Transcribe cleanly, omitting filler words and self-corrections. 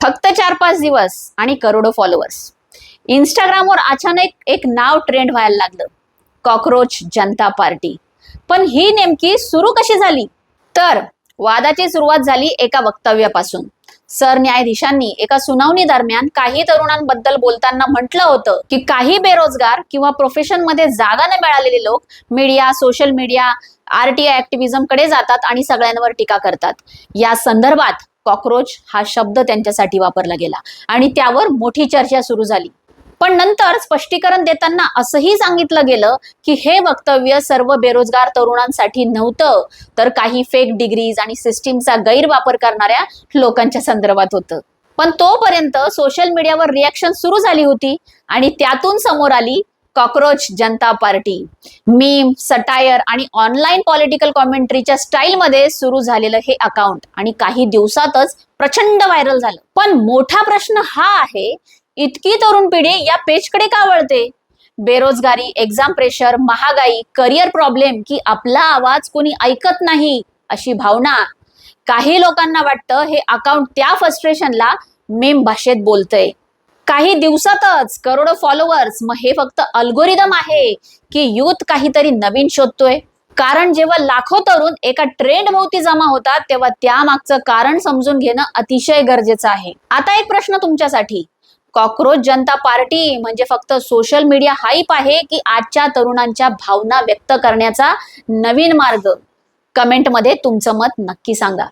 फक्त 4-5 दिवस आणि करोडो फॉलोअर्स. इंस्टाग्रामवर अचानक एक नाव ट्रेंड व्हायला लागलं, कॉकरोच जनता पार्टी. पण ही नेमकी सुरू कशी झाली? तर वादाची सुरुवात झाली एका वक्तव्यापासून. सरन्यायाधीशांनी एका सुनावणी दरम्यान काही तरुणांबद्दल बोलताना म्हटलं होतं की काही बेरोजगार किंवा प्रोफेशन मध्ये जागा न मिळालेले लोक मीडिया, सोशल मीडिया, आरटीआय ऍक्टिव्हिझम कडे जातात आणि सगळ्यांवर टीका करतात. या संदर्भात कॉकरोच हा शब्द त्यांच्यासाठी वापरला गेला आणि त्यावर मोठी चर्चा सुरू झाली. पण नंतर स्पष्टीकरण देताना असंही सांगितलं गेलं की हे वक्तव्य सर्व बेरोजगार तरुणांसाठी नव्हतं, तर काही फेक डिग्रीज आणि सिस्टीमचा गैरवापर करणाऱ्या लोकांच्या संदर्भात होतं. पण तोपर्यंत सोशल मीडियावर रिॲक्शन सुरू झाली होती आणि त्यातून समोर आली कॉकरोच जनता पार्टी. मीम, सटायर आणि ऑनलाईन पॉलिटिकल कॉमेंट्रीच्या स्टाईलमध्ये सुरू झालेलं हे अकाउंट आणि काही दिवसातच प्रचंड व्हायरल झालं. पण मोठा प्रश्न हा आहे, इतकी तरुण पिढी या पेजकडे का वळते? बेरोजगारी, एक्झाम प्रेशर, महागाई, करिअर प्रॉब्लेम की आपला आवाज कोणी ऐकत नाही अशी भावना. काही लोकांना वाटतं हे अकाउंट त्या फ्रस्ट्रेशनला मीम भाषेत बोलतंय. काही दिवसातच करोडो फॉलोअर्स, मग हे फक्त अल्गोरिदम आहे की युथ काहीतरी नवीन शोधतोय? कारण जेव्हा लाखो तरुण एका ट्रेंड भोवती जमा होतात तेव्हा त्यामागचं कारण समजून घेणं अतिशय गरजेचं आहे. आता एक प्रश्न तुमच्यासाठी, कॉकरोच जनता पार्टी म्हणजे फक्त सोशल मीडिया हाईप आहे की आजच्या तरुणांच्या भावना व्यक्त करण्याचा नवीन मार्ग? कमेंटमध्ये तुमचं मत नक्की सांगा.